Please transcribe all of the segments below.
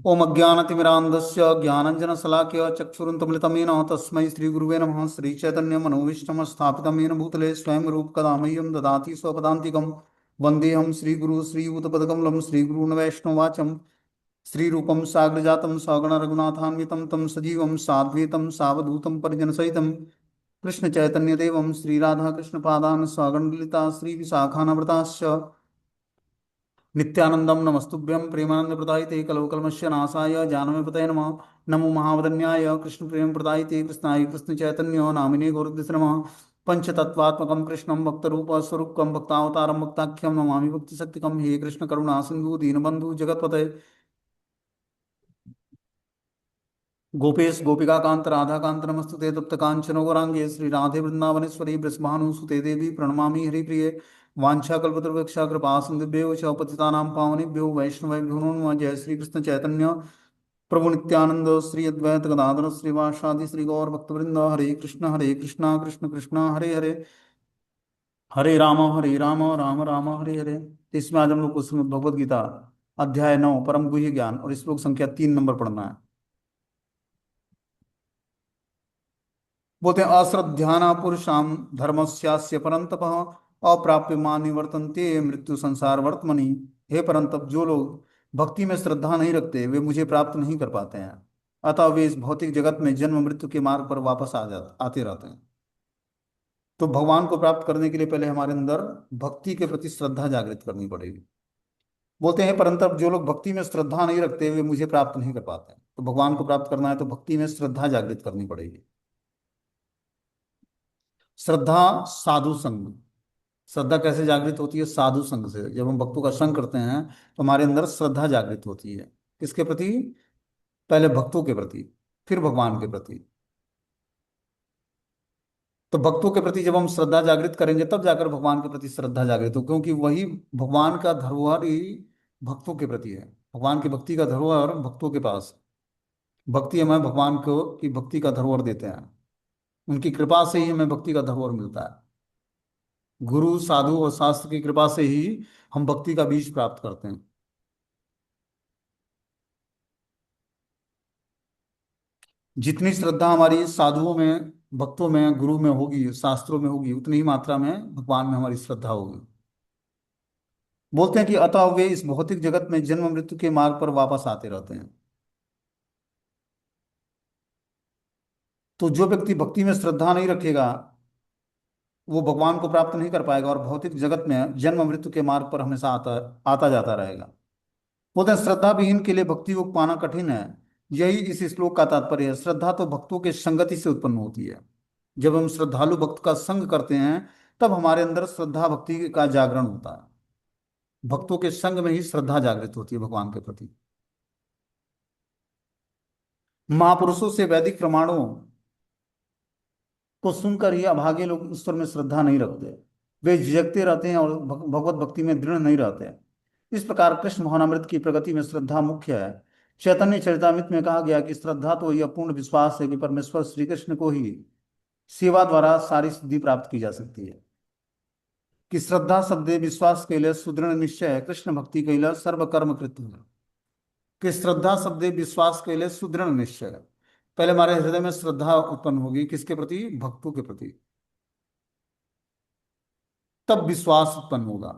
ओम अज्ञानतिमिरान्धस्य ज्ञानञ्जनशलाकया चक्षुरुन्मिलितं येन तस्मै श्रीगुरुवे नमः। श्रीचैतन्यमनोभीष्टं स्थापितं येन भूतले स्वयं रूपकदा मह्यं ददाति स्वपदान्तिकं। वन्देऽहं श्रीगुरु श्रीयुतपदकमलं श्रीगुरून् वैष्णवाचं। श्रीरूपं साग्रजातं सगणरघुनाथान्वितं तं सजीवं साद्वैतं सावधूतं परिजनसहितं कृष्णचैतन्यदेवं श्रीराधाकृष्णपादान् सगणललिता श्रीविशाखान्विताश्च नित्यानंदम नमस्तुभ्यं प्रेमानंद प्रदायिते कलवकल्मस्य नाशाय जानमे नमः। नमो महावदन्याय कृष्ण प्रेम प्रदायिते कृष्णाय कृष्ण चैतन्य नामिने गौरद्विष नमः। पंचतत्वात्मकं कृष्णं भक्तरूप स्वरूपकं भक्तावतारं भक्ताख्यं नमामि भक्तिशक्तिकं। हे कृष्ण करुणा सिंधु दीनबंधु जगतपते गोपेश गोपिका कांत राधा कांत नमस्तुते तप्त कांचन गौरांगे श्री राधे वृंदावनेश्वरी ब्रजभानुसुते देवी प्रणमामि हरिप्रिये। वाञ्छाकल्पतरुवृक्षा कृपा सिन्धुभ्यो च पतितानां पावनेभ्यो वैष्णवेभ्यो नमो नमः। जय श्री कृष्ण चैतन्य प्रभु नित्यानंद श्री अद्वैत गदाधर श्रीवासादि श्री गौर भक्तवृंद। हरे कृष्णा कृष्ण कृष्णा हरे हरे, हरे राम राम राम हरे हरे। तो इसमें आज हम लोग को श्रीमद् भगवद गीता अध्याय 9 परम गुह्य ज्ञान और श्लोक संख्या 3 नंबर पढ़ना है। बोलते हैं अश्रद्धाना पुरुषाम धर्मस्यास्य परंतप अप्राप्य मान निवर्तन्ते मृत्यु संसार वर्तमनि। हे परंतप, जो लोग भक्ति में श्रद्धा नहीं रखते वे मुझे प्राप्त नहीं कर पाते हैं, अतः वे इस भौतिक जगत में जन्म मृत्यु के मार्ग पर वापस आते रहते हैं। तो भगवान को प्राप्त करने के लिए पहले हमारे अंदर भक्ति के प्रति श्रद्धा जागृत करनी पड़ेगी। बोलते हैं परंतप, जो लोग भक्ति में श्रद्धा नहीं रखते वे मुझे प्राप्त नहीं कर पाते हैं। तो भगवान को प्राप्त करना है तो भक्ति में श्रद्धा जागृत करनी पड़ेगी। श्रद्धा साधु संग। श्रद्धा कैसे जागृत होती है? साधु संग से। जब हम भक्तों का संग करते हैं तो हमारे अंदर श्रद्धा जागृत होती है। किसके प्रति? पहले भक्तों के प्रति, फिर भगवान के प्रति। तो भक्तों के प्रति जब हम श्रद्धा जागृत करेंगे तब जाकर भगवान के प्रति श्रद्धा जागृत हो, क्योंकि वही भगवान का धरोहर ही भक्तों के प्रति है। भगवान की भक्ति का धरोहर भक्तों के पास है। भक्ति हमें भगवान को की भक्ति का धरोहर देते हैं। उनकी कृपा से ही हमें भक्ति का धरोहर मिलता है। गुरु साधु और शास्त्र की कृपा से ही हम भक्ति का बीज प्राप्त करते हैं। जितनी श्रद्धा हमारी साधुओं में, भक्तों में, गुरु में होगी, शास्त्रों में होगी, उतनी ही मात्रा में भगवान में हमारी श्रद्धा होगी। बोलते हैं कि अतः वे इस भौतिक जगत में जन्म मृत्यु के मार्ग पर वापस आते रहते हैं। तो जो व्यक्ति भक्ति में श्रद्धा नहीं रखेगा वो भगवान को प्राप्त नहीं कर पाएगा और भौतिक जगत में जन्म मृत्यु के मार्ग पर हमेशा आता आता जाता रहेगा। बोलते हैं श्रद्धा विहीन के लिए भक्ति को पाना कठिन है। यही इस श्लोक का तात्पर्य है। श्रद्धा तो भक्तों के संगति से उत्पन्न होती है। जब हम श्रद्धालु भक्त का संग करते हैं तब हमारे अंदर श्रद्धा भक्ति का जागरण होता है। भक्तों के संग में ही श्रद्धा जागृत होती है भगवान के प्रति। महापुरुषों से वैदिक प्रमाणों को सुनकर ही अभागे लोग ईश्वर में श्रद्धा नहीं रखते। वे झिझकते रहते हैं और भगवत भक्ति में दृढ़ नहीं रहते। इस प्रकार कृष्ण भावनामृत की प्रगति में श्रद्धा मुख्य है। चैतन्य चरितामृत में कहा गया कि श्रद्धा तो यह पूर्ण विश्वास है कि परमेश्वर श्री कृष्ण को ही सेवा द्वारा सारी सिद्धि प्राप्त की जा सकती है। कि श्रद्धा शब्दे विश्वास कैल सुदृढ़ निश्चय कृष्ण भक्ति कैल सर्व कर्म कृत। कि श्रद्धा शब्दे विश्वास कैल सुदृढ़ निश्चय। पहले हमारे हृदय में श्रद्धा उत्पन्न होगी, किसके प्रति? भक्तों के प्रति। तब विश्वास उत्पन्न होगा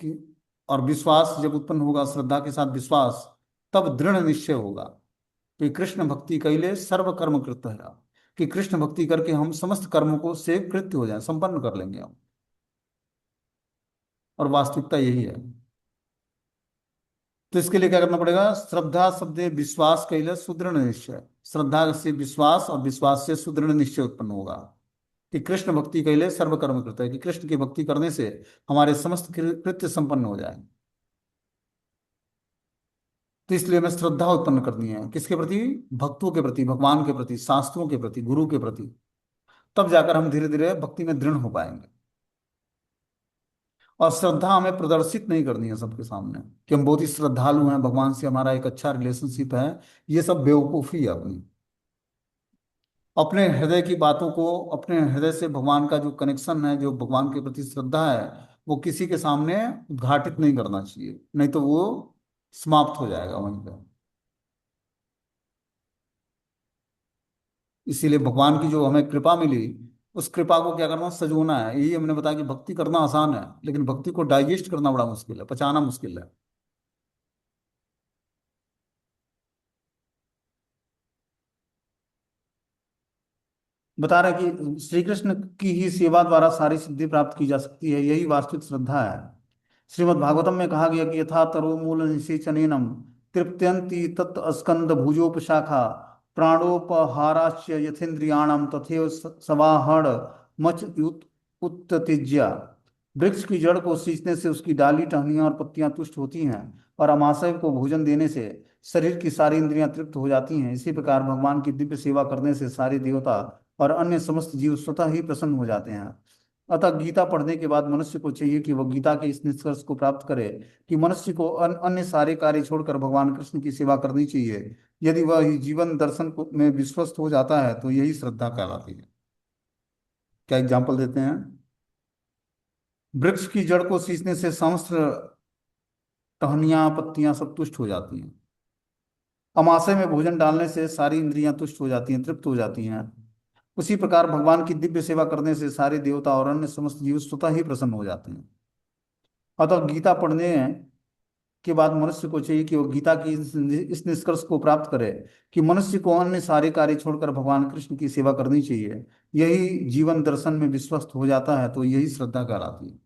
कि, और विश्वास जब उत्पन्न होगा श्रद्धा के साथ विश्वास, तब दृढ़ निश्चय होगा कि कृष्ण भक्ति कैले सर्व कर्म कृत है। कि कृष्ण भक्ति करके हम समस्त कर्मों को से कृत्य हो जाए, संपन्न कर लेंगे हम। और वास्तविकता यही है। तो इसके लिए क्या करना पड़ेगा? श्रद्धा शब्द विश्वास कैले सुदृढ़ निश्चय। श्रद्धा से विश्वास और विश्वास से सुदृढ़ निश्चय उत्पन्न होगा कि कृष्ण भक्ति कैले सर्व कर्म कृत है। कि कृष्ण की भक्ति करने से हमारे समस्त कृत्य संपन्न हो जाए। तो इसलिए हमें श्रद्धा उत्पन्न करनी है। किसके प्रति? भक्तों के प्रति, भगवान के प्रति, शास्त्रों के प्रति, गुरु के प्रति। तब जाकर हम धीरे धीरे भक्ति में दृढ़ हो पाएंगे। और श्रद्धा हमें प्रदर्शित नहीं करनी है सबके सामने कि हम बहुत ही श्रद्धालु हैं, भगवान से हमारा एक अच्छा रिलेशनशिप है। ये सब बेवकूफ़ी है अपनी। अपने हृदय की बातों को, अपने हृदय से भगवान का जो कनेक्शन है, जो भगवान के प्रति श्रद्धा है, वो किसी के सामने उद्घाटित नहीं करना चाहिए, नहीं तो वो समाप्त हो जाएगा वहीं पर। इसीलिए भगवान की जो हमें कृपा मिली, उस कृपा को क्या करना, सजोना है। यही हमने बताया कि भक्ति करना आसान है, लेकिन भक्ति को डाइजेस्ट करना बड़ा मुश्किल है, पचाना मुश्किल है। बता रहे हैं कि श्री कृष्ण की ही सेवा द्वारा सारी सिद्धि प्राप्त की जा सकती है, यही वास्तविक श्रद्धा है। श्रीमद् भागवतम में कहा गया कि यथा तरो मूल निषेचनेनम तृप्यंति तत् स्कंद भुजोपशाखा प्राणोपहाराश्च यथेन्द्रियाणाम तथैव सवाहड़ मच उत्तेज्या। वृक्ष की जड़ को सींचने से उसकी डाली टहनियां और पत्तियां तुष्ट होती हैं, और अमाशय को भोजन देने से शरीर की सारी इंद्रियां तृप्त हो जाती हैं। इसी प्रकार भगवान की दिव्य सेवा करने से सारे देवता और अन्य समस्त जीव स्वतः ही प्रसन्न हो जाते हैं। अतः गीता पढ़ने के बाद मनुष्य को चाहिए कि वह गीता के इस निष्कर्ष को प्राप्त करे कि मनुष्य को अन्य सारे कार्य छोड़कर भगवान कृष्ण की सेवा करनी चाहिए। यदि वह जीवन दर्शन में विश्वस्त हो जाता है तो यही श्रद्धा कहलाती है। क्या एग्जाम्पल देते हैं? वृक्ष की जड़ को सींचने से समस्त टहनियाँ पत्तियां सब तुष्ट हो जाती हैं। अमाशय में भोजन डालने से सारी इंद्रियां तुष्ट हो जाती हैं, तृप्त हो जाती हैं। उसी प्रकार भगवान की दिव्य सेवा करने से सारे देवता और अन्य समस्त जीव स्वतः ही प्रसन्न हो जाते हैं। अतः गीता पढ़ने के बाद मनुष्य को चाहिए कि वह गीता की इस निष्कर्ष को प्राप्त करे कि मनुष्य को अन्य सारे कार्य छोड़कर भगवान कृष्ण की सेवा करनी चाहिए। यही जीवन दर्शन में विश्वस्त हो जाता है तो यही श्रद्धा कहलाती है।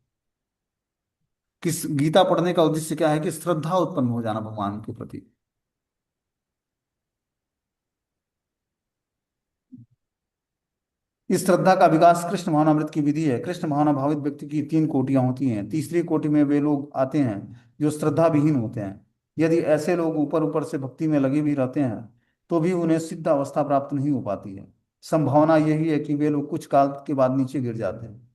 किस गीता पढ़ने का उद्देश्य क्या है? कि श्रद्धा उत्पन्न हो जाना भगवान के प्रति। इस श्रद्धा का विकास कृष्ण भावनामृत की विधि है। कृष्ण भावना भावित व्यक्ति की तीन कोटियां होती हैं। तीसरी कोटि में वे लोग आते हैं जो श्रद्धा विहीन होते हैं। यदि ऐसे लोग ऊपर ऊपर से भक्ति में लगे भी रहते हैं तो भी उन्हें सिद्ध अवस्था प्राप्त नहीं हो पाती है। संभावना यही है कि वे लोग कुछ काल के बाद नीचे गिर जाते हैं।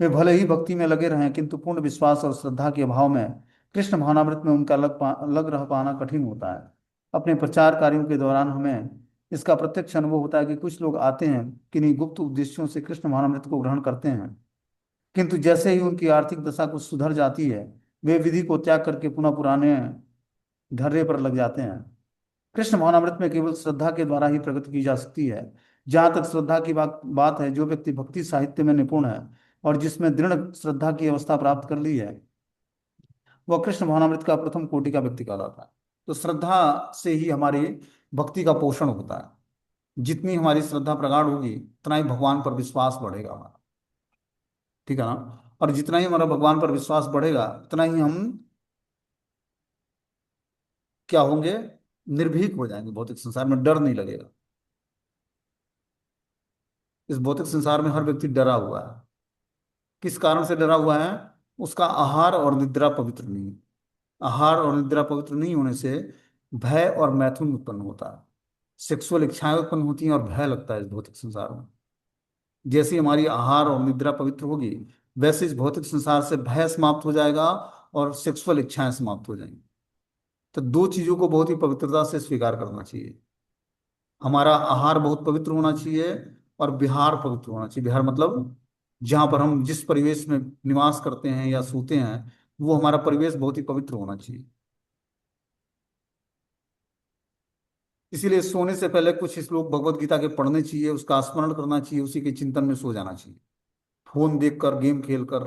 वे भले ही भक्ति में लगे रहें, किंतु पूर्ण विश्वास और श्रद्धा के अभाव में कृष्ण भावनामृत में उनका लग रह पाना कठिन होता है। अपने प्रचार कार्यों के दौरान हमें इसका प्रत्यक्ष अनुभव होता है कि कुछ लोग आते हैं, किन्हीं गुप्त उद्देश्यों से कृष्ण भावनामृत को ग्रहण करते हैं, किंतु जैसे ही उनकी आर्थिक दशा कुछ सुधर जाती है, वे विधि को त्याग करके पुनः पुराने ढर्रे पर लग जाते हैं। कृष्ण भावनामृत में केवल श्रद्धा के द्वारा ही प्रगति की जा सकती है। जहाँ तक श्रद्धा की बात है, जो व्यक्ति भक्ति साहित्य में निपुण है और जिसमें दृढ़ श्रद्धा की अवस्था प्राप्त कर ली है, वह कृष्ण भावनामृत का प्रथम कोटि का व्यक्ति कहलाता है। तो श्रद्धा से ही हमारी भक्ति का पोषण होता है। जितनी हमारी श्रद्धा प्रगाढ़ होगी उतना ही भगवान पर विश्वास बढ़ेगा हमारा। ठीक है ना? और जितना ही हमारा भगवान पर विश्वास बढ़ेगा उतना ही हम क्या होंगे, निर्भीक हो जाएंगे। भौतिक संसार में डर नहीं लगेगा। इस भौतिक संसार में हर व्यक्ति डरा हुआ है। किस कारण से डरा हुआ है? उसका आहार और निद्रा पवित्र नहीं है। आहार और निद्रा पवित्र नहीं होने से भय और मैथुन उत्पन्न होता है। सेक्सुअल इच्छाएं उत्पन्न होती हैं और भय लगता है इस भौतिक संसार में। जैसी हमारी आहार और निद्रा पवित्र होगी, वैसे इस भौतिक संसार से भय समाप्त हो जाएगा और सेक्सुअल इच्छाएं समाप्त हो जाएंगी। तो दो चीजों को बहुत ही पवित्रता से स्वीकार करना चाहिए। हमारा आहार बहुत पवित्र होना चाहिए और विहार पवित्र होना चाहिए। विहार मतलब जहाँ पर हम जिस परिवेश में निवास करते हैं या सोते हैं, वो हमारा परिवेश बहुत ही पवित्र होना चाहिए। इसीलिए सोने से पहले कुछ श्लोक भगवत गीता के पढ़ने चाहिए, उसका स्मरण करना चाहिए, उसी के चिंतन में सो जाना चाहिए। फोन देखकर, गेम खेलकर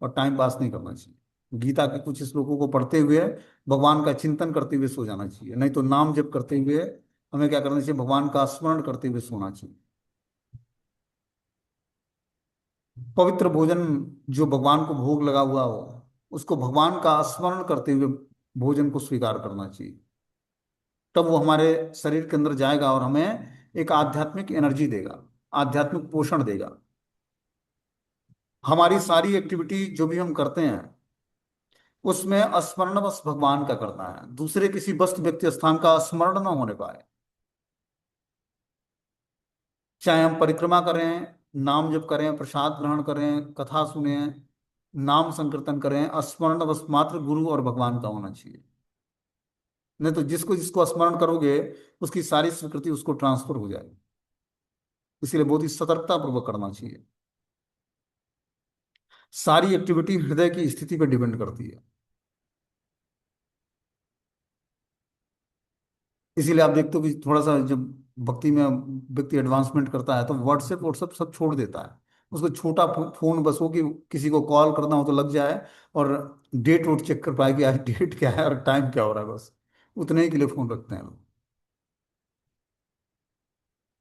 और टाइम पास नहीं करना चाहिए। गीता के कुछ श्लोकों को पढ़ते हुए भगवान का चिंतन करते हुए सो जाना चाहिए। नहीं तो नाम जप करते हुए हमें क्या करना चाहिए, भगवान का स्मरण करते हुए सोना चाहिए। पवित्र भोजन जो भगवान को भोग लगा हुआ हो, उसको भगवान का स्मरण करते हुए भोजन को स्वीकार करना चाहिए। तब वो हमारे शरीर के अंदर जाएगा और हमें एक आध्यात्मिक एनर्जी देगा, आध्यात्मिक पोषण देगा। हमारी सारी एक्टिविटी जो भी हम करते हैं उसमें स्मरण बस भगवान का करना है, दूसरे किसी वस्तु व्यक्ति स्थान का स्मरण न होने पाए। चाहे हम परिक्रमा करें, नाम जप करें, प्रसाद ग्रहण करें, कथा सुने, नाम संकीर्तन करें, स्मरण बस मात्र गुरु और भगवान का होना चाहिए। नहीं तो जिसको जिसको स्मरण करोगे उसकी सारी स्वीकृति उसको ट्रांसफर हो जाएगी। इसीलिए बहुत ही सतर्कता पूर्वक करना चाहिए। सारी एक्टिविटी हृदय की स्थिति पर डिपेंड करती है। इसीलिए आप देखते हो कि थोड़ा सा जब भक्ति में व्यक्ति एडवांसमेंट करता है तो व्हाट्सएप व्हाट्सएप सब छोड़ देता है। उसको छोटा फोन बस हो कि किसी को कॉल करना हो तो लग जाए, और डेट वोट चेक कर पाए कि आज डेट क्या है और टाइम क्या हो रहा है, बस उतने ही के लिए फोन रखते हैं लोग।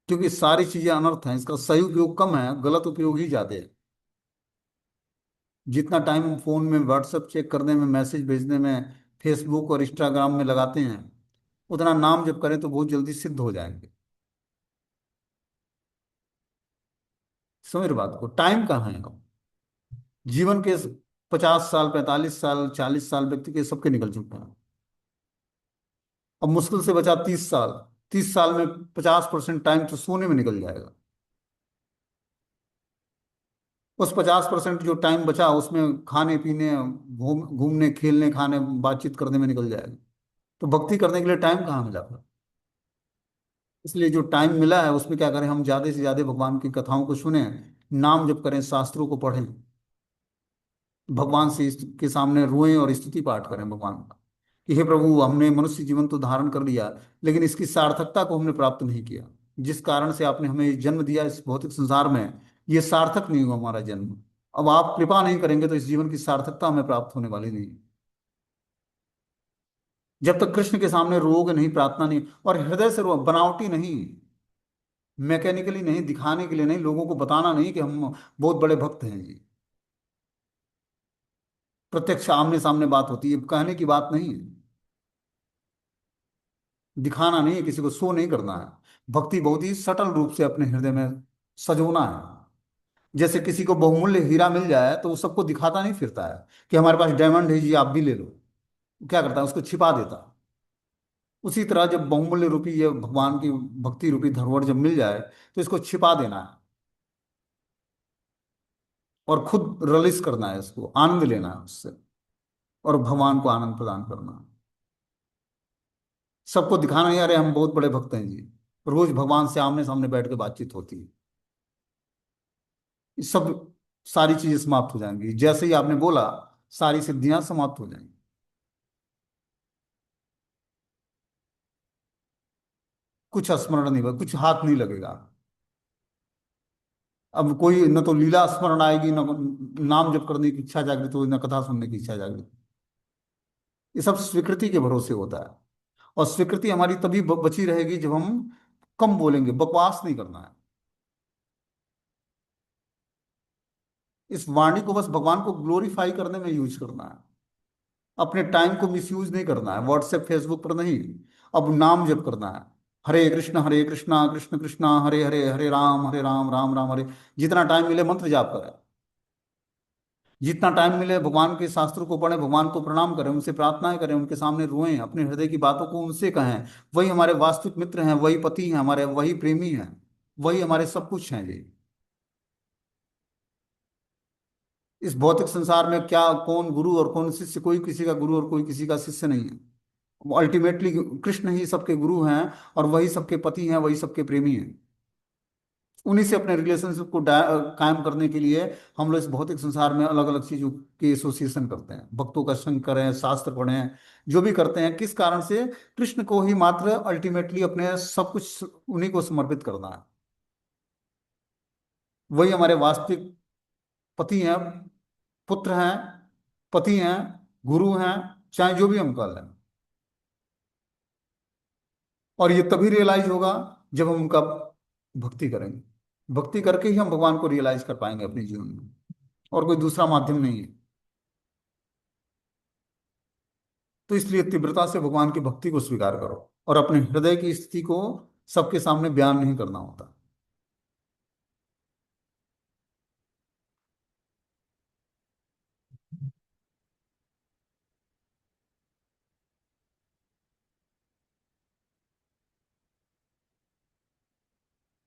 क्योंकि सारी चीजें अनर्थ हैं, इसका सही उपयोग कम है, गलत उपयोग ही ज्यादा है। जितना टाइम हम फोन में व्हाट्सएप चेक करने में, मैसेज भेजने में, फेसबुक और इंस्टाग्राम में लगाते हैं, उतना नाम जब करें तो बहुत जल्दी सिद्ध हो जाएंगे। समझ रहे बात को, टाइम कहाँ है अब। जीवन के 50 साल, 45 साल, 40 साल व्यक्ति के सबके निकल चुके हैं। अब मुश्किल से बचा 30 साल। 30 साल में 50% टाइम तो सोने में निकल जाएगा। उस 50% जो टाइम बचा उसमें खाने पीने, घूमने खेलने, खाने, बातचीत करने में निकल जाएगा। तो भक्ति करने के लिए टाइम कहाँ मिला फिर? इसलिए जो टाइम मिला है उसमें क्या करें, हम ज्यादा से ज्यादा भगवान की कथाओं को सुने, नाम जप करें, शास्त्रों को पढ़ें, भगवान से के सामने रोएं और स्तुति पाठ करें भगवान का, कि हे प्रभु, हमने मनुष्य जीवन तो धारण कर लिया, लेकिन इसकी सार्थकता को हमने प्राप्त नहीं किया। जिस कारण से आपने हमें ये जन्म दिया इस भौतिक संसार में, ये सार्थक नहीं हुआ हमारा जन्म। अब आप कृपा नहीं करेंगे तो इस जीवन की सार्थकता हमें प्राप्त होने वाली नहीं। जब तक कृष्ण के सामने रोग नहीं, प्रार्थना नहीं, और हृदय से रो, बनावटी नहीं, मैकेनिकली नहीं, दिखाने के लिए नहीं, लोगों को बताना नहीं कि हम बहुत बड़े भक्त हैं जी। प्रत्यक्ष आमने सामने बात होती है, कहने की बात नहीं है। दिखाना नहीं है, किसी को शो नहीं करना है। भक्ति बहुत ही सटल रूप से अपने हृदय में सजोना है। जैसे किसी को बहुमूल्य हीरा मिल जाए तो वो सबको दिखाता नहीं फिरता है कि हमारे पास डायमंड है जी, आप भी ले लो। क्या करता है, उसको छिपा देता है। उसी तरह जब बहुमूल्य रूपी ये भगवान की भक्ति रूपी धरोहर जब मिल जाए तो इसको छिपा देना है, और खुद रिलीज करना है, इसको आनंद लेना है उससे, और भगवान को आनंद प्रदान करना है। सबको दिखाना नहीं, अरे हम बहुत बड़े भक्त हैं जी, रोज भगवान से आमने सामने बैठ के बातचीत होती है। ये सब सारी चीजें समाप्त हो जाएंगी, जैसे ही आपने बोला सारी सिद्धियां समाप्त हो जाएंगी। कुछ स्मरण नहीं होगा, कुछ हाथ नहीं लगेगा। अब कोई न तो लीला स्मरण आएगी, न नाम जप करने की इच्छा जागृत होगी, न कथा सुनने की इच्छा जागृत। ये सब स्वीकृति के भरोसे होता है। और स्वीकृति हमारी तभी बची रहेगी जब हम कम बोलेंगे, बकवास नहीं करना है। इस वाणी को बस भगवान को ग्लोरीफाई करने में यूज करना है। अपने टाइम को मिसयूज नहीं करना है, व्हाट्सएप फेसबुक पर नहीं। अब नाम जप करना है, हरे कृष्णा कृष्ण कृष्णा हरे हरे, हरे राम राम राम हरे। जितना टाइम मिले मंत्र जाप करें, जितना टाइम मिले भगवान के शास्त्रों को पढ़ें, भगवान को प्रणाम करें, उनसे प्रार्थनाएं करें, उनके सामने रोएं, अपने हृदय की बातों को उनसे कहें। वही हमारे वास्तविक मित्र हैं, वही पति हैं हमारे, वही प्रेमी हैं, वही हमारे सब कुछ हैं जी। इस भौतिक संसार में क्या, कौन गुरु और कौन शिष्य, कोई किसी का गुरु और कोई किसी का शिष्य नहीं है। अल्टीमेटली कृष्ण ही सबके गुरु हैं, और वही सबके पति हैं, वही सबके प्रेमी हैं। उन्हीं से अपने रिलेशनशिप को कायम करने के लिए हम लोग इस भौतिक संसार में अलग अलग चीजों की एसोसिएशन करते हैं, भक्तों का संग करें, शास्त्र पढ़ें, जो भी करते हैं, किस कारण से? कृष्ण को ही मात्र अल्टीमेटली अपने सब कुछ उन्हीं को समर्पित करना है। वही हमारे वास्तविक पति हैं, पुत्र हैं, पति हैं, गुरु हैं, चाहे जो भी हम कह लें। और ये तभी रियलाइज होगा जब हम उनका भक्ति करेंगे। भक्ति करके ही हम भगवान को रियलाइज कर पाएंगे अपने जीवन में, और कोई दूसरा माध्यम नहीं है। तो इसलिए तीव्रता से भगवान की भक्ति को स्वीकार करो, और अपने हृदय की स्थिति को सबके सामने बयान नहीं करना होता।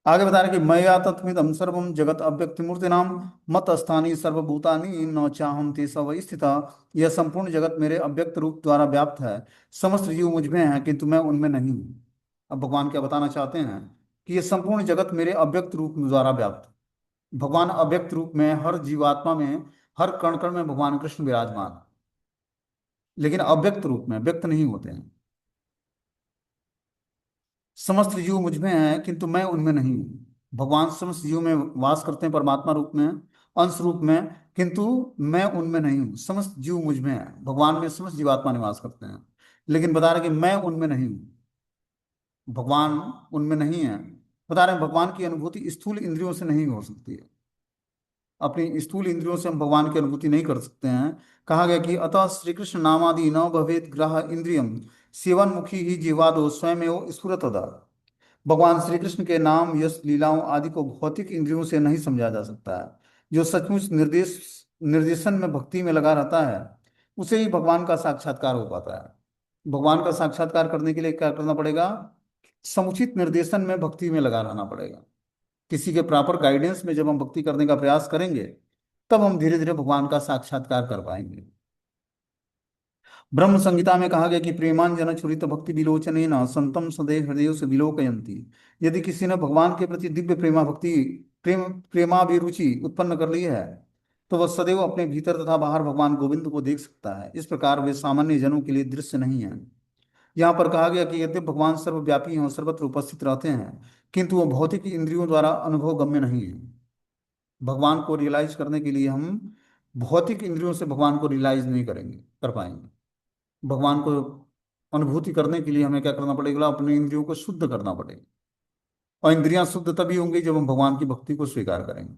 आगे बता रहे कि मया तत्मिदं सर्वं जगत अव्यक्त मूर्ति नाम मत स्थानी सर्वभूतानि न चाहम ते सब स्थिता। यह संपूर्ण जगत मेरे अव्यक्त रूप द्वारा व्याप्त है, समस्त जीव मुझ में है किंतु मैं उनमें नहीं हूँ। अब भगवान क्या बताना चाहते हैं, कि यह संपूर्ण जगत मेरे अव्यक्त रूप द्वारा व्याप्त है। भगवान अव्यक्त रूप में हर जीवात्मा में, हर कण कण में भगवान कृष्ण विराजमान है, लेकिन अव्यक्त रूप में, व्यक्त नहीं होते हैं। समस्त जीव मुझ में है किंतु मैं उनमें नहीं हूँ। भगवान समस्त जीव में वास करते हैं परमात्मा रूप में, अंश रूप में, किंतु मैं उनमें नहीं हूँ। समस्त जीव मुझ में है, भगवान में समस्त जीवात्मा निवास करते हैं, लेकिन बता रहे कि मैं उनमें नहीं हूँ, भगवान उनमें नहीं है। बता रहे हैं भगवान की अनुभूति स्थूल इंद्रियों से नहीं हो सकती है। अपनी स्थूल इंद्रियों से हम भगवान की अनुभूति नहीं कर सकते हैं। कहा गया कि अतः श्री कृष्ण नामादि न भवेत ग्रह इंद्रियम सेवन मुखी ही जीवादो स्वयं स्फुरतदा। भगवान श्री कृष्ण के नाम यश लीलाओं आदि को भौतिक इंद्रियों से नहीं समझा जा सकता है। जो सचमुच निर्देशन में भक्ति में लगा रहता है, उसे ही भगवान का साक्षात्कार हो पाता है। भगवान का साक्षात्कार करने के लिए क्या करना पड़ेगा? समुचित निर्देशन में भक्ति में लगा रहना पड़ेगा। किसी के प्रॉपर गाइडेंस में जब हम भक्ति करने का प्रयास करेंगे, तब हम धीरे धीरे भगवान का साक्षात्कार कर पाएंगे। ब्रह्म संहिता में कहा गया कि प्रेमांजन छुरित भक्ति विलोचने न संतम सदैव हृदय से विलोकयंती। यदि किसी ने भगवान के प्रति दिव्य प्रेमाभिरुचि उत्पन्न कर ली है, तो वह सदैव अपने भीतर तथा बाहर भगवान गोविंद को देख सकता है। इस प्रकार वे सामान्य जनों के लिए दृश्य नहीं है। यहाँ पर कहा गया कि यद्यपि भगवान सर्वव्यापी हैं और सर्वत्र उपस्थित रहते हैं, किंतु वह भौतिक इंद्रियों द्वारा अनुभव गम्य नहीं है। भगवान को रियलाइज करने के लिए हम भौतिक इंद्रियों से भगवान को रियलाइज नहीं करेंगे, कर पाएंगे। भगवान को अनुभूति करने के लिए हमें क्या करना पड़ेगा? अपने इंद्रियों को शुद्ध करना पड़ेगा। और इंद्रियां शुद्ध तभी होंगी जब हम भगवान की भक्ति को स्वीकार करेंगे।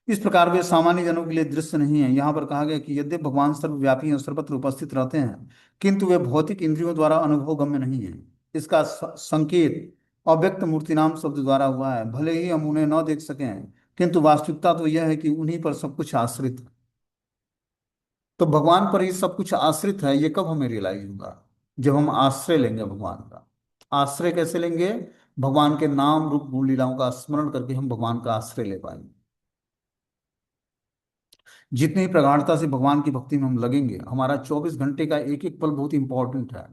इस प्रकार वे सामान्य जनों के लिए दृश्य नहीं है। यहाँ पर कहा गया कि यद्यपि भगवान सर्वव्यापी और सर्वत्र उपस्थित रहते हैं, किंतु वे भौतिक इंद्रियों द्वारा अनुभव गम्य नहीं है। इसका संकेत अव्यक्त मूर्तिनाम शब्द द्वारा हुआ है। भले ही हम उन्हें न देख सकें, किंतु वास्तविकता तो यह है कि उन्हीं पर सब कुछ आश्रित है। तो भगवान पर ही सब कुछ आश्रित है, ये कब हमें रियलाइज होगा? जब हम आश्रय लेंगे भगवान का। आश्रय कैसे लेंगे? भगवान के नाम रूप गुण लीलाओं का स्मरण करके हम भगवान का आश्रय ले पाएंगे। जितनी प्रगाढ़ता से भगवान की भक्ति में हम लगेंगे, हमारा 24 घंटे का एक एक पल बहुत इंपॉर्टेंट है।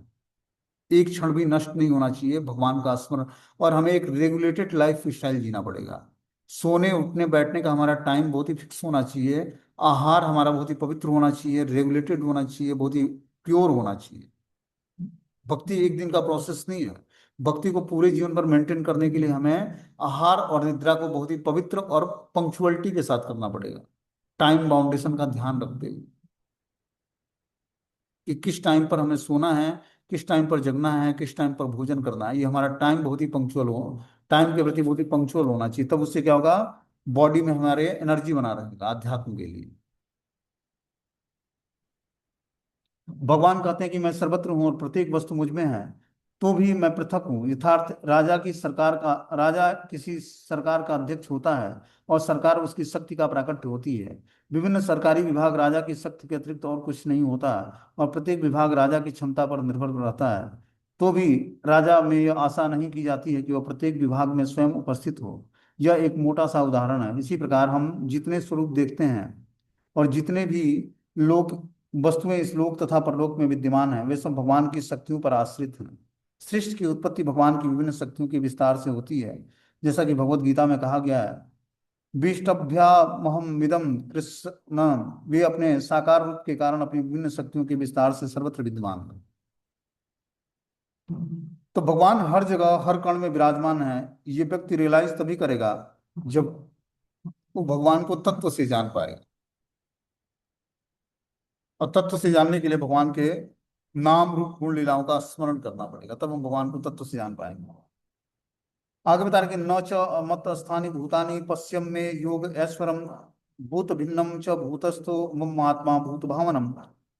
एक क्षण भी नष्ट नहीं होना चाहिए भगवान का स्मरण। और हमें एक रेगुलेटेड लाइफ स्टाइल जीना पड़ेगा। सोने उठने बैठने का हमारा टाइम बहुत ही फिक्स होना चाहिए। आहार हमारा बहुत ही पवित्र होना चाहिए, रेगुलेटेड होना चाहिए, बहुत ही प्योर होना चाहिए। भक्ति एक दिन का प्रोसेस नहीं है। भक्ति को पूरे जीवन भर मेंटेन करने के लिए हमें आहार और निद्रा को बहुत ही पवित्र और पंक्चुअलिटी के साथ करना पड़ेगा। टाइम बाउंडेशन का ध्यान रखते हुए कि किस टाइम पर हमें सोना है, किस टाइम पर जगना है, किस टाइम पर भोजन करना है। ये हमारा टाइम बहुत ही पंक्चुअल हो, टाइम के प्रति बहुत ही पंक्चुअल होना चाहिए। तब उससे क्या होगा? बॉडी में हमारे एनर्जी बना रहेगा अध्यात्म के लिए। भगवान कहते हैं कि मैं सर्वत्र हूँ और प्रत्येक वस्तु मुझ में है, तो भी मैं पृथक हूँ। यथार्थ राजा किसी सरकार का अध्यक्ष होता है, और सरकार उसकी शक्ति का प्राकट्य होती है। विभिन्न सरकारी विभाग राजा की शक्ति के अतिरिक्त और कुछ नहीं होता, और प्रत्येक विभाग राजा की क्षमता पर निर्भर रहता है। तो भी राजा में यह आशा नहीं की जाती है कि वह प्रत्येक विभाग में स्वयं उपस्थित हो। यह एक मोटा सा उदाहरण है। इसी प्रकार हम जितने स्वरूप देखते हैं, और जितने भी लोक वस्तुएं इस लोक तथा परलोक में विद्यमान हैं, वे सब भगवान की शक्तियों पर आश्रित हैं। सृष्टि की उत्पत्ति भगवान की विभिन्न शक्तियों के विस्तार से होती है। जैसा कि भगवत गीता में कहा गया है, विष्टभ्यामहमिदं कृष्ण। वे अपने साकार रूप के कारण अपनी विभिन्न शक्तियों के विस्तार से सर्वत्र विद्यमान हैं। तो भगवान हर जगह हर कण में विराजमान है। ये व्यक्ति रियलाइज तभी करेगा जब वो भगवान को तत्व से जान पाए। और तत्व से जानने के लिए भगवान के नाम रूप गुण लीलाओं का स्मरण करना पड़ेगा, तब हम भगवान को तत्व से जान पाएंगे। आगे बता रहे कि न च मत स्थानी भूतानि पश्यम में योग ऐश्वरम भूत भिन्नम च भूतस्थो मम आत्मा भूत भावनम।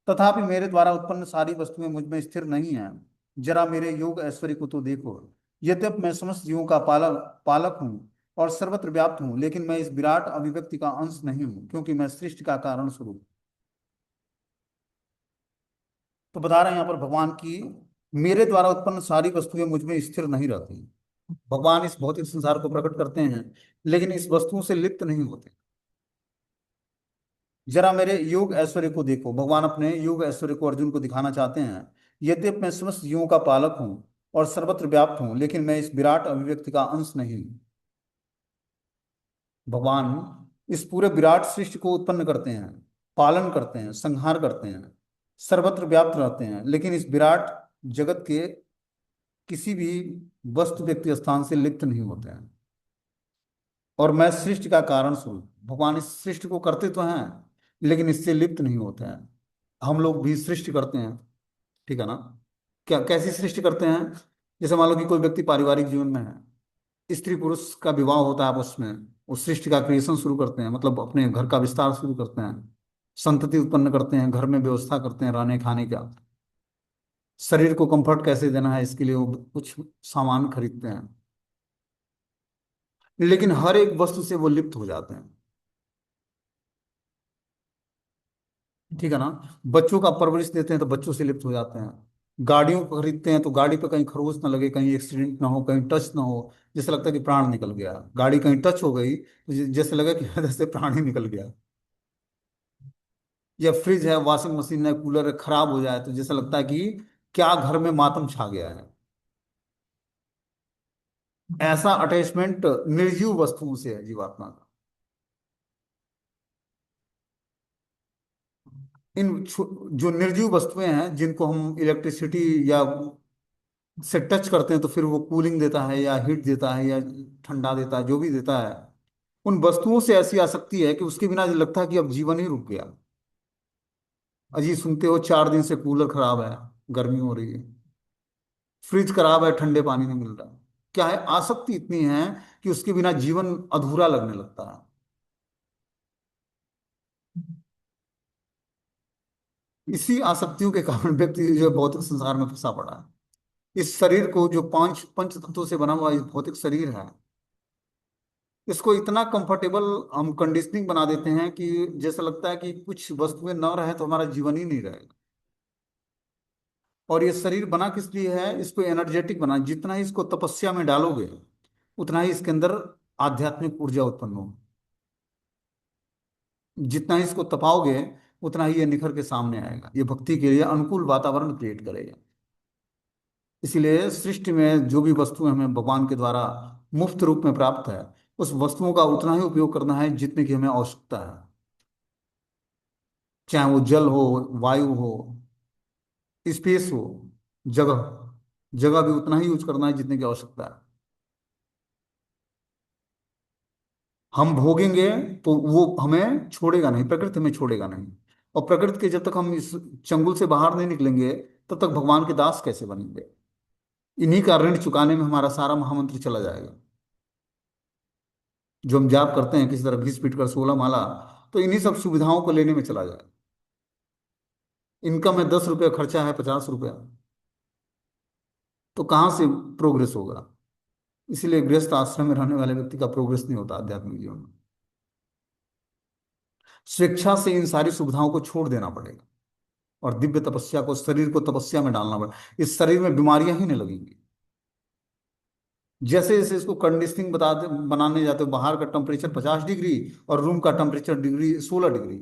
तथापि मेरे द्वारा उत्पन्न सारी वस्तुएं मुझ में स्थिर नहीं है। जरा मेरे योग ऐश्वर्य को तो देखो। यद्यपि मैं समस्त जीवों का पालक हूँ और सर्वत्र व्याप्त हूँ, लेकिन मैं इस विराट अभिव्यक्ति का अंश नहीं हूँ, क्योंकि मैं सृष्टि का कारण स्वरूप। तो बता रहे हैं यहाँ पर भगवान की मेरे द्वारा उत्पन्न सारी वस्तुएं मुझ में स्थिर नहीं रहती। भगवान इस भौतिक संसार को प्रकट करते हैं, लेकिन इस वस्तुओं से लिप्त नहीं होते। जरा मेरे योग ऐश्वर्य को देखो। भगवान अपने योग ऐश्वर्य को अर्जुन को दिखाना चाहते हैं। यद्यपि मैं समस्त जीवों का पालक हूँ और सर्वत्र व्याप्त हूँ, लेकिन मैं इस विराट अभिव्यक्ति का अंश नहीं हूँ। भगवान इस पूरे विराट सृष्टि को उत्पन्न करते हैं, पालन करते हैं, संहार करते हैं, सर्वत्र व्याप्त रहते हैं, लेकिन इस विराट जगत के किसी भी वस्तु व्यक्ति स्थान से लिप्त नहीं होते हैं। और मैं सृष्टि का कारण स्वरूप, भगवान इस सृष्टि को करते तो हैं लेकिन इससे लिप्त नहीं होते हैं। हम लोग भी सृष्टि करते हैं, ठीक है ना? क्या कैसी सृष्टि करते हैं? जैसे मान लो कि कोई व्यक्ति पारिवारिक जीवन में है, स्त्री पुरुष का विवाह होता है आपस में, वो सृष्टि का क्रिएशन शुरू करते हैं, मतलब अपने घर का विस्तार शुरू करते हैं, संतति उत्पन्न करते हैं, घर में व्यवस्था करते हैं रहने खाने का, शरीर को कंफर्ट कैसे देना है इसके लिए वो कुछ सामान खरीदते हैं। लेकिन हर एक वस्तु से वो लिप्त हो जाते हैं, ठीक है ना? बच्चों का परवरिश देते हैं तो बच्चों से लिप्त हो जाते हैं। गाड़ियों को खरीदते हैं तो गाड़ी पे कहीं खरोच ना लगे, कहीं एक्सीडेंट ना हो, कहीं टच ना हो, जैसे लगता है कि प्राण निकल गया। गाड़ी कहीं टच हो गई तो जैसे लगा कि हृदय से प्राण ही निकल गया। या फ्रिज है, वॉशिंग मशीन है, कूलर है, खराब हो जाए तो जैसा लगता है कि क्या घर में मातम छा गया है। ऐसा अटैचमेंट निर्जीव वस्तुओं से है जीवात्मा का। जो निर्जीव वस्तुएं हैं जिनको हम इलेक्ट्रिसिटी या से टच करते हैं तो फिर वो कूलिंग देता है या हीट देता है या ठंडा देता है, जो भी देता है, उन वस्तुओं से ऐसी आसक्ति है कि उसके बिना लगता है कि अब जीवन ही रुक गया। अजी सुनते हो 4 दिन से कूलर खराब है, गर्मी हो रही है, फ्रिज खराब है, ठंडे पानी नहीं मिल रहा। क्या है, आसक्ति इतनी है कि उसके बिना जीवन अधूरा लगने लगता है। इसी आसक्तियों के कारण व्यक्ति जो है भौतिक संसार में फंसा पड़ा है। इस शरीर को जो पांच पंच तत्वों से बना हुआ इस भौतिक शरीर है, इसको इतना कंफर्टेबल हम कंडीशनिंग बना देते हैं कि जैसा लगता है कि कुछ वस्तुएं न रहे तो हमारा जीवन ही नहीं रहेगा। और ये शरीर बना किस लिए है? इसको एनर्जेटिक बना, जितना ही इसको तपस्या में डालोगे उतना ही इसके अंदर आध्यात्मिक ऊर्जा उत्पन्न होगी। जितना ही इसको तपाओगे उतना ही ये निखर के सामने आएगा, ये भक्ति के लिए अनुकूल वातावरण क्रिएट करेगा। इसीलिए सृष्टि में जो भी वस्तु हमें भगवान के द्वारा मुफ्त रूप में प्राप्त है, उस वस्तुओं का उतना ही उपयोग करना है जितने की हमें आवश्यकता है। चाहे वो जल हो, वायु हो, स्पेस हो, जगह, जगह भी उतना ही यूज करना है जितने की आवश्यकता है। हम भोगेंगे तो वो हमें छोड़ेगा नहीं, प्रकृति हमें छोड़ेगा नहीं। और प्रकृति के जब तक हम इस चंगुल से बाहर नहीं निकलेंगे तब तक भगवान के दास कैसे बनेंगे? इन्हीं का ऋण चुकाने में हमारा सारा महामंत्र चला जाएगा। जो हम जाप करते हैं किसी तरह घिस पीट कर 16 माला, तो इन्हीं सब सुविधाओं को लेने में चला जाए। इनकम में 10 रुपया, खर्चा है 50 रुपया, तो कहाँ से प्रोग्रेस होगा? इसीलिए गृहस्थ आश्रम में रहने वाले व्यक्ति का प्रोग्रेस नहीं होता आध्यात्मिक जीवन में। स्वेच्छा से इन सारी सुविधाओं को छोड़ देना पड़ेगा और दिव्य तपस्या को, शरीर को तपस्या में डालना पड़ेगा। इस शरीर में बीमारियां ही नहीं लगेंगी। जैसे जैसे इसको कंडीशनिंग बनाने जाते हो, बाहर का टेम्परेचर 50 डिग्री और रूम का टेम्परेचर डिग्री 16 डिग्री,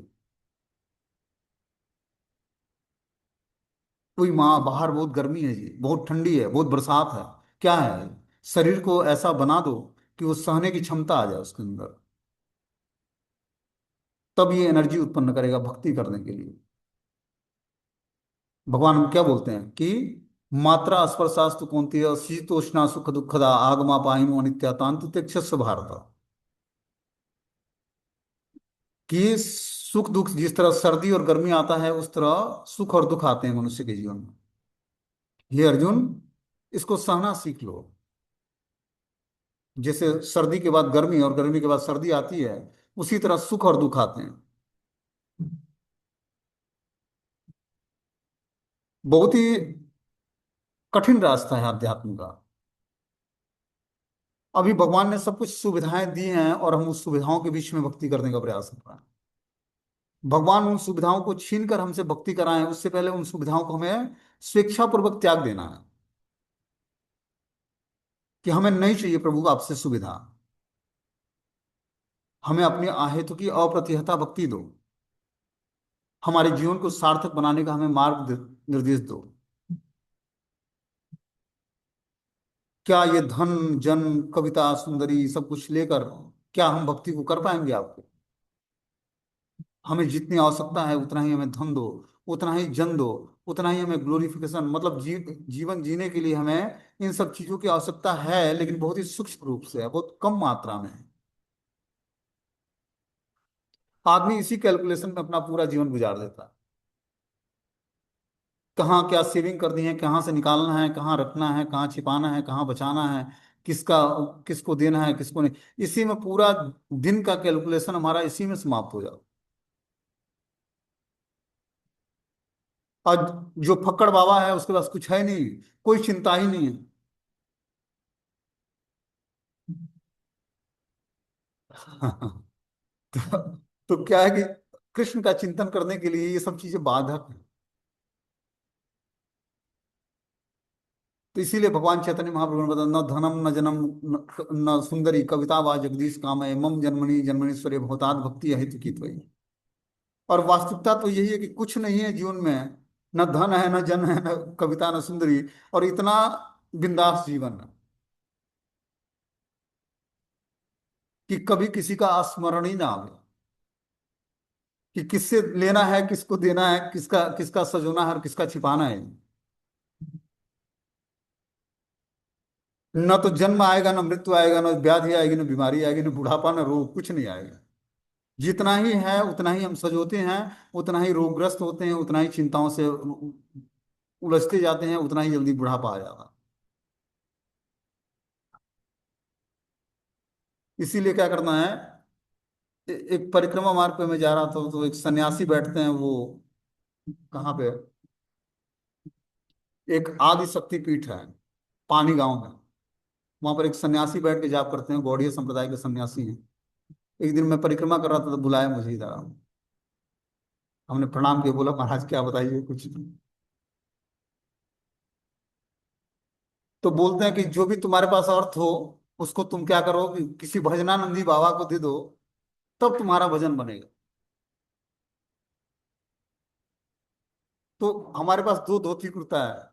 कोई माँ बाहर बहुत गर्मी है जी, बहुत ठंडी है, बहुत बरसात है, क्या है, शरीर को ऐसा बना दो कि वो सहने की क्षमता आ जाए उसके अंदर, तब ये एनर्जी उत्पन्न करेगा भक्ति करने के लिए। भगवान हम क्या बोलते हैं कि मात्रा स्पर्शास्तु कौन्तेय शीतोष्णा सुख दुखदा आगमा पाहिनो नित्या तांतित्यक्ष भारत। कि सुख दुख, जिस तरह सर्दी और गर्मी आता है उस तरह सुख और दुख आते हैं मनुष्य के जीवन में। ये अर्जुन, इसको सहना सीख लो। जैसे सर्दी के बाद गर्मी और गर्मी के बाद सर्दी आती है, उसी तरह सुख और दुख आते हैं। बहुत ही कठिन रास्ता है अध्यात्म का। अभी भगवान ने सब कुछ सुविधाएं दी हैं और हम उस सुविधाओं के बीच में भक्ति करने का प्रयास कर रहे हैं। भगवान उन सुविधाओं को छीन कर हमसे भक्ति कराएं, उससे पहले उन सुविधाओं को हमें स्वेच्छापूर्वक त्याग देना है कि हमें नहीं चाहिए प्रभु आपसे सुविधा। हमें अपनी आहेतु की अप्रतिहता भक्ति दो, हमारे जीवन को सार्थक बनाने का हमें निर्देश दो। क्या ये धन, जन, कविता, सुंदरी सब कुछ लेकर क्या हम भक्ति को कर पाएंगे आपको? हमें जितनी आवश्यकता है उतना ही हमें धन दो, उतना ही जन दो, उतना ही हमें ग्लोरिफिकेशन, मतलब जीवन जीने के लिए हमें इन सब चीजों की आवश्यकता है, लेकिन बहुत ही सूक्ष्म रूप से है, बहुत कम मात्रा में है। आदमी इसी कैलकुलेशन में अपना पूरा जीवन गुजार देता है। कहाँ क्या सेविंग करनी है, कहाँ से निकालना है, कहाँ रखना है, कहाँ छिपाना है, कहाँ बचाना है, किसका किसको देना है, किसको नहीं। इसी में पूरा दिन का कैलकुलेशन हमारा इसी में समाप्त हो जाता। और जो फक्कड़ बाबा है उसके पास कुछ है नहीं, कोई चिंता ही नहीं है। तो, तो क्या है कि कृष्ण का चिंतन करने के लिए ये सब चीजें बाधक है। तो इसीलिए भगवान चैतन्य महाप्रभु ने बताया, न धनम न जनम न सुंदरी कविता वा जगदीश कामय मम जन्मनि जन्मनीश्वरे भवताद भक्ति हेतु की त्वयि। और वास्तविकता तो यही है कि कुछ नहीं है जीवन में, न धन है, न जन है, न कविता, न सुंदरी, और इतना बिंदास जीवन है कि कभी किसी का स्मरण ही ना आवे, कि किससे लेना है, किसको देना है, किसका किसका सजोना है और किसका छिपाना है। न तो जन्म आएगा, न मृत्यु आएगा, न व्याधि आएगी, न बीमारी आएगी, न बुढ़ापा, न रोग, कुछ नहीं आएगा। जितना ही है उतना ही हम सजोते हैं, उतना ही रोगग्रस्त होते हैं, उतना ही चिंताओं से उलझते जाते हैं, उतना ही जल्दी बुढ़ापा आ जाता है। इसीलिए क्या करना है, एक परिक्रमा मार्ग पे मैं जा रहा था, तो एक सन्यासी बैठते हैं वो, कहाँ पे, एक आदि शक्ति पीठ है पानी गांव में। वहां पर एक सन्यासी बैठ के जाप करते हैं, गौड़ीय संप्रदाय के सन्यासी हैं। एक दिन मैं परिक्रमा कर रहा था तो बुलाया मुझे इधर आओ। हमने प्रणाम किया, बोला महाराज क्या बताइए कुछ। तो बोलते हैं कि जो भी तुम्हारे पास अर्थ हो उसको तुम क्या करो कि किसी भजनानंदी बाबा को दे दो, तब तुम्हारा भजन बनेगा। तो हमारे पास दो धोती कुर्ता है,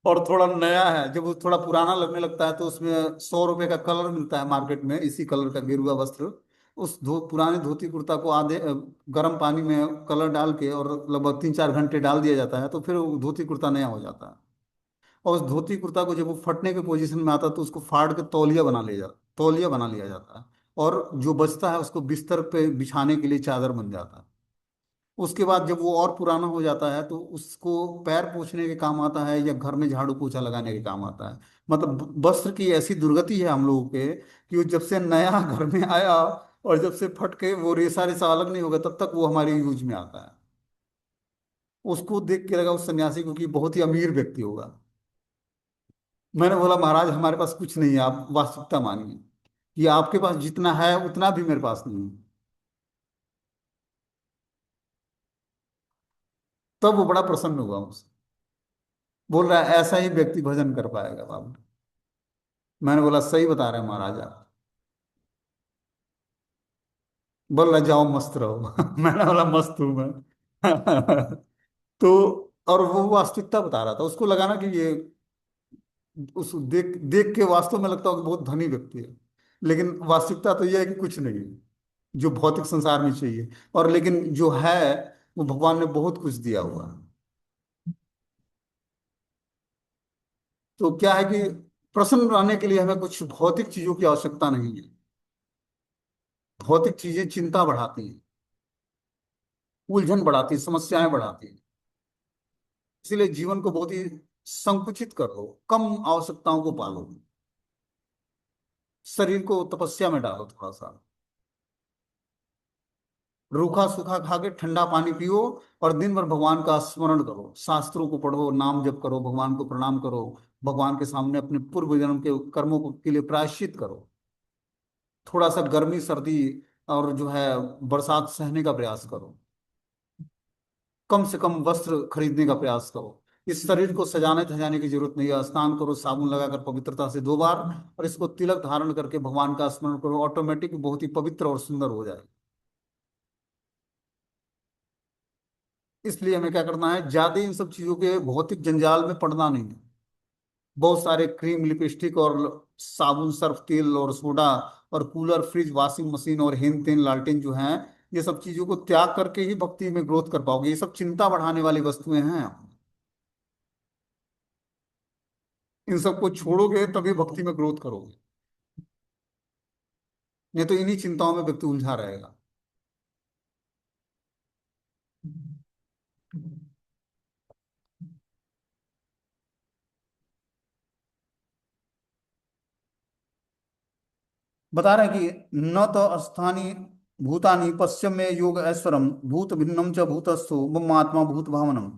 और थोड़ा नया है। जब वो थोड़ा पुराना लगने लगता है तो उसमें 100 रुपए का कलर मिलता है मार्केट में, इसी कलर का गेरुआ वस्त्र। उस पुराने धोती कुर्ता को आधे गर्म पानी में कलर डाल के और लगभग 3-4 घंटे डाल दिया जाता है, तो फिर वो धोती कुर्ता नया हो जाता है। और उस धोती कुर्ता को जब वो फटने के पोजीशन में आता है तो उसको फाड़ के तौलिया बना लिया जाता है। और जो बचता है उसको बिस्तर पे बिछाने के लिए चादर बन जाता है। उसके बाद जब वो और पुराना हो जाता है तो उसको पैर पोंछने के काम आता है, या घर में झाड़ू पोछा लगाने के काम आता है। मतलब वस्त्र की ऐसी दुर्गति है हम लोगों के कि वो जब से नया घर में आया और जब से फट के वो रेसा रेसा अलग नहीं होगा तब तक वो हमारे यूज में आता है। उसको देख के लगा उस सन्यासी को कि बहुत ही अमीर व्यक्ति होगा। मैंने बोला महाराज हमारे पास कुछ नहीं है, आप वास्तविकता मानिए कि आपके पास जितना है उतना भी मेरे पास नहीं है। तब वो बड़ा प्रसन्न हुआ मुझसे, बोल रहा है ऐसा ही व्यक्ति भजन कर पाएगा बाबू। मैंने बोला सही बता रहे हैं महाराज आप। बोल रहा जाओ मस्त रहो। मैंने बोला मस्त हूं मैं। तो और वो वास्तविकता बता रहा था, उसको लगा ना कि ये, उस देख देख के वास्तव में लगता हो कि बहुत धनी व्यक्ति है, लेकिन वास्तविकता तो यह है कि कुछ नहीं है जो भौतिक संसार में चाहिए। और लेकिन जो है वो भगवान ने बहुत कुछ दिया हुआ है। तो क्या है कि प्रसन्न रहने के लिए हमें कुछ भौतिक चीजों की आवश्यकता नहीं है। भौतिक चीजें चिंता बढ़ाती हैं, उलझन बढ़ाती हैं, समस्याएं बढ़ाती हैं। इसीलिए जीवन को बहुत ही संकुचित कर लो, कम आवश्यकताओं को पालो, शरीर को तपस्या में डालो थोड़ा सा, रूखा सूखा खा के ठंडा पानी पियो, और दिन भर भगवान का स्मरण करो, शास्त्रों को पढ़ो, नाम जप करो, भगवान को प्रणाम करो, भगवान के सामने अपने पूर्व जन्म के कर्मों के लिए प्रायश्चित करो। थोड़ा सा गर्मी सर्दी और जो है बरसात सहने का प्रयास करो। कम से कम वस्त्र खरीदने का प्रयास करो। इस शरीर को सजाने धजाने की जरूरत नहीं है। स्नान करो साबुन लगाकर पवित्रता से 2 बार, और इसको तिलक धारण करके भगवान का स्मरण करो, ऑटोमेटिक बहुत ही पवित्र और सुंदर हो जाए। इसलिए हमें क्या करना है, ज्यादा इन सब चीजों के भौतिक जंजाल में पड़ना नहीं है। बहुत सारे क्रीम लिपस्टिक और साबुन सर्फ तेल और सोडा और कूलर फ्रिज वॉशिंग मशीन और हेन तेन लालटेन जो हैं, ये सब चीजों को त्याग करके ही भक्ति में ग्रोथ कर पाओगे। ये सब चिंता बढ़ाने वाली वस्तुएं हैं। इन सबको छोड़ोगे तभी भक्ति में ग्रोथ करोगे, नहीं तो इन्हीं चिंताओं में व्यक्ति उलझा रहेगा। बता रहे हैं कि न तो स्थानी भूतानि पश्चिम में योग ऐश्वरम भूत भिन्नम च भूतस्थो मम आत्मा भूत भावनम।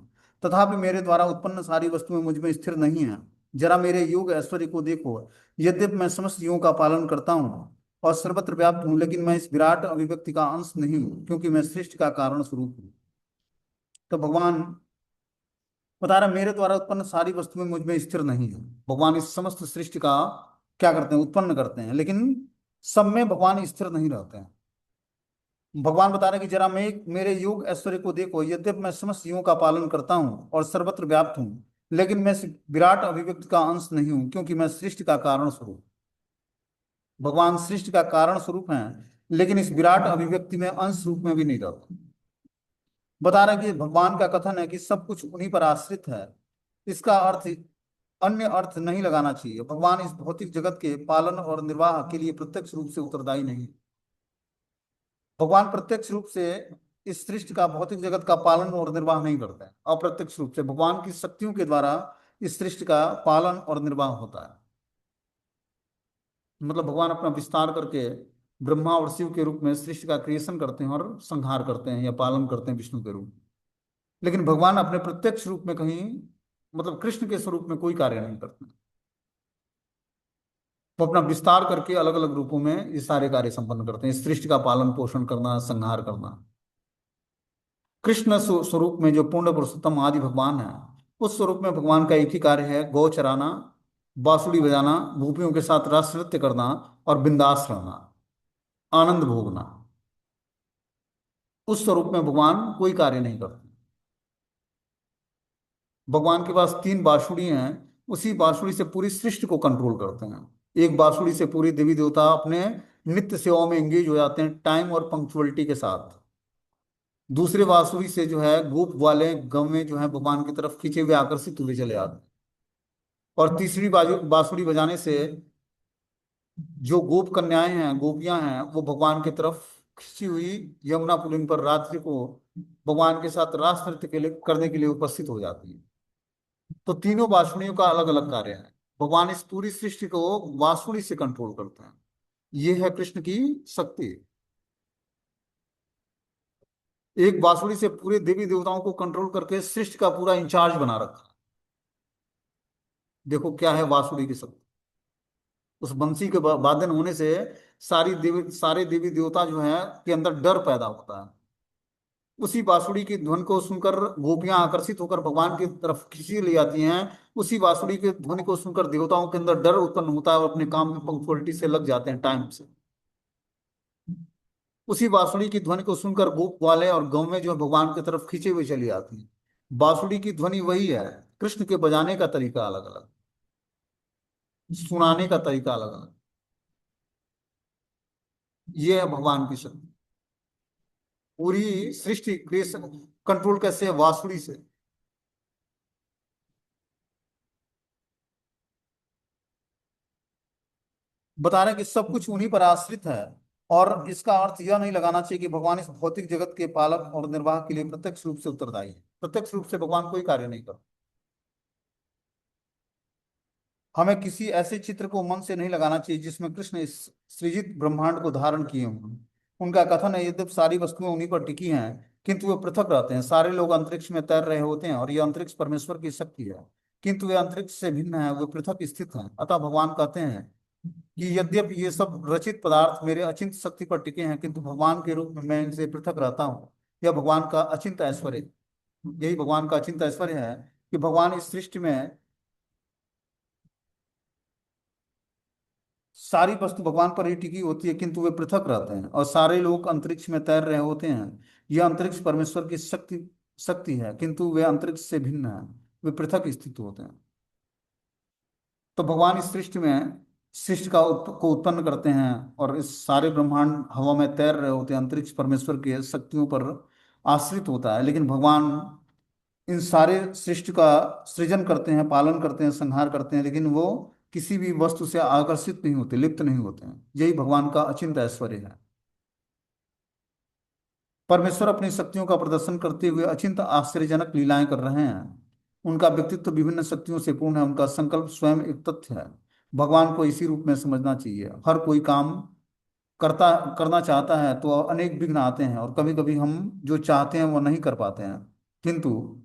तथापि मेरे द्वारा उत्पन्न सारी वस्तुएं मुझ में स्थिर नहीं है। जरा मेरे योग ऐश्वर्य को देखो। यद्यपि मैं समस्त युगों का पालन करता हूँ और सर्वत्र व्याप्त हूँ, लेकिन मैं इस विराट अभिव्यक्ति का अंश नहीं हूँ, क्योंकि मैं सृष्टि का कारण स्वरूप हूँ। तो भगवान बता रहा है, मेरे द्वारा उत्पन्न सारी वस्तुएं मुझ में स्थिर नहीं है। भगवान इस समस्त सृष्टि का क्या करते हैं, उत्पन्न करते हैं, लेकिन सब में भगवान स्थिर नहीं रहते हैं। भगवान बता रहे हैं कि जरा मैं मेरे योग ऐश्वर्य को देखो। यद्यपि मैं समस्त युगों का पालन करता हूँ और सर्वत्र व्याप्त हूँ, लेकिन मैं इस विराट अभिव्यक्ति का अंश नहीं हूँ, क्योंकि मैं सृष्टि का कारण स्वरूप। भगवान सृष्टि का कारण स्वरूप हैं, लेकिन इस विराट अभिव्यक्ति में अंश रूप में भी नहीं रहते। बता रहे हैं कि भगवान का कथन है कि सब कुछ उन्हीं पर आश्रित है। इसका अर्थ अन्य अर्थ नहीं लगाना चाहिए। भगवान इस भौतिक जगत के पालन और निर्वाह के लिए प्रत्यक्ष रूप से उत्तरदायी नहीं। भगवान प्रत्यक्ष रूप से इस सृष्टि का भौतिक जगत का पालन और निर्वाह नहीं करते हैं। अप्रत्यक्ष रूप से भगवान की शक्तियों के द्वारा इस सृष्टि का पालन और निर्वाह होता है। मतलब भगवान अपना विस्तार करके ब्रह्मा और शिव के रूप में सृष्टि का क्रिएशन करते हैं और संहार करते हैं या पालन करते हैं विष्णु के रूप में। लेकिन भगवान अपने प्रत्यक्ष रूप में कहीं, मतलब कृष्ण के स्वरूप में कोई कार्य नहीं करते। वो अपना विस्तार करके अलग अलग रूपों में ये सारे कार्य संपन्न करते हैं, इस सृष्टि का पालन पोषण करना, संहार करना। कृष्ण स्वरूप में जो पूर्ण पुरुषोत्तम आदि भगवान है, उस स्वरूप में भगवान का एक ही कार्य है, गौ चराना, बांसुरी बजाना, गोपियों के साथ रास नृत्य करना और बिंदास रहना, आनंद भोगना। उस स्वरूप में भगवान कोई कार्य नहीं करते। भगवान के पास तीन बांसुरी हैं। उसी बांसुरी से पूरी सृष्टि को कंट्रोल करते हैं। एक बांसुरी से पूरी देवी देवता अपने नित्य सेवाओं में एंगेज हो जाते हैं, टाइम और पंक्चुअलिटी के साथ। दूसरे बांसुरी से जो है गोप वाले गवें जो है भगवान की तरफ खींचे हुए आकर्षित हुए चले आते हैं। और तीसरी बाजू बांसुरी बजाने से जो गोप कन्याएं हैं, गोपियां हैं, वो भगवान की तरफ खिंची हुई यमुना पुलिन पर रात्रि को भगवान के साथ रास नृत्य के लिए करने के लिए उपस्थित हो जाती है। तो तीनों बांसुरियों का अलग अलग कार्य है। भगवान इस पूरी सृष्टि को बांसुरी से कंट्रोल करते हैं। ये है कृष्ण की शक्ति। एक बांसुरी से पूरे देवी देवताओं को कंट्रोल करके सृष्टि का पूरा इंचार्ज बना रखा। देखो क्या है बांसुरी की शक्ति। उस बंसी के वादन होने से सारे देवी देवता जो है के अंदर डर पैदा होता है। उसी बांसुरी की धुन को सुनकर गोपियां आकर्षित होकर भगवान की तरफ खींची ले जाती हैं। उसी बांसुरी के ध्वनि को सुनकर देवताओं के अंदर डर उत्पन्न होता है और अपने काम में पंक्चुअलिटी से लग जाते हैं, टाइम से। उसी बांसुरी की ध्वनि को सुनकर गोप वाले और गौ में जो है भगवान की तरफ खींचे हुए चली आती है। बांसुरी की ध्वनि वही है, कृष्ण के बजाने का तरीका अलग अलग, सुनाने का तरीका अलग अलग। ये है भगवान की शक्ति। पूरी सृष्टि क्रिएशन कंट्रोल कैसे है, बांसुरी से। बता रहे हैं कि सब कुछ उन्हीं पर आश्रित है। और इसका अर्थ यह नहीं लगाना चाहिए कि भगवान इस भौतिक जगत के पालक और निर्वाह के लिए प्रत्यक्ष रूप से उत्तरदायी है। प्रत्यक्ष रूप से भगवान कोई कार्य नहीं करता। हमें किसी ऐसे चित्र को मन से नहीं लगाना चाहिए जिसमें कृष्ण इस सृजित ब्रह्मांड को धारण किए हों। उनका कथन है, यद्यपि सारी वस्तुएं उन्हीं पर टिकी हैं, किंतु वे पृथक रहते हैं। सारे लोग अंतरिक्ष में तैर रहे होते हैं और यह अंतरिक्ष परमेश्वर की शक्ति है, किंतु वे अंतरिक्ष से भिन्न है, वे पृथक स्थित हैं। अतः भगवान कहते हैं कि यद्यपि ये सब रचित पदार्थ मेरे अचिंत शक्ति पर टिके हैं, किंतु भगवान के रूप में मैं इनसे पृथक रहता हूँ। यह भगवान का अचिंत ऐश्वर्य, यही भगवान का अचिंत ऐश्वर्य है कि भगवान इस सृष्टि में सारी वस्तु भगवान पर ही टिकी होती है, किंतु वे पृथक रहते हैं। और सारे लोग अंतरिक्ष में तैर रहे होते हैं। यह अंतरिक्ष परमेश्वर की शक्ति शक्ति है, किंतु वे अंतरिक्ष से भिन्न है, वे पृथक स्थित होते हैं। तो भगवान इस सृष्टि में को उत्पन्न करते हैं, और इस सारे ब्रह्मांड हवा में तैर रहे होते हैं, अंतरिक्ष परमेश्वर की शक्तियों पर आश्रित होता है। लेकिन भगवान इन सारे सृष्टि का सृजन करते हैं, पालन करते हैं, संहार करते हैं, लेकिन वो किसी भी वस्तु से आकर्षित नहीं होते, लिप्त नहीं होते हैं। यही भगवान का अचिंत ऐश्वर्य है। परमेश्वर अपनी शक्तियों का प्रदर्शन करते हुए अचिंत आश्चर्यजनक लीलाएं कर रहे हैं। उनका व्यक्तित्व विभिन्न शक्तियों से पूर्ण है, उनका संकल्प स्वयं एक तथ्य है। भगवान को इसी रूप में समझना चाहिए। हर कोई काम करता करना चाहता है तो अनेक विघ्न आते हैं, और कभी कभी हम जो चाहते हैं वो नहीं कर पाते हैं। किंतु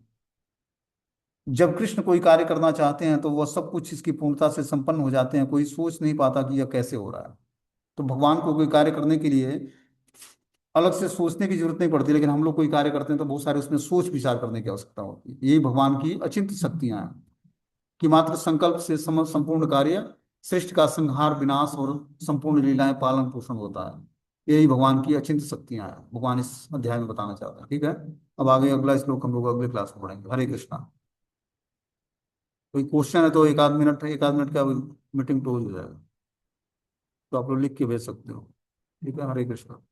जब कृष्ण कोई कार्य करना चाहते हैं तो वह सब कुछ इसकी पूर्णता से संपन्न हो जाते हैं। कोई सोच नहीं पाता कि यह कैसे हो रहा है। तो भगवान को कोई कार्य करने के लिए अलग से सोचने की जरूरत नहीं पड़ती, लेकिन हम लोग कोई कार्य करते हैं तो बहुत सारे उसमें सोच विचार करने की आवश्यकता होती है। यही भगवान की अचिंत शक्तियां हैं कि मात्र संकल्प से संपूर्ण कार्य, सृष्टि का संहार, विनाश और संपूर्ण लीलाएं पालन पोषण होता है। यही भगवान की अचिंत शक्तियां हैं, भगवान इस अध्याय में बताना चाहते हैं। ठीक है, अब आगे अगला श्लोक हम लोग अगले क्लास में पढ़ेंगे। हरे कृष्णा। कोई क्वेश्चन है तो एक आध मिनट का मीटिंग क्लोज हो जाएगा, तो आप लोग लिख के भेज सकते हो। ठीक है, हरे कृष्णा।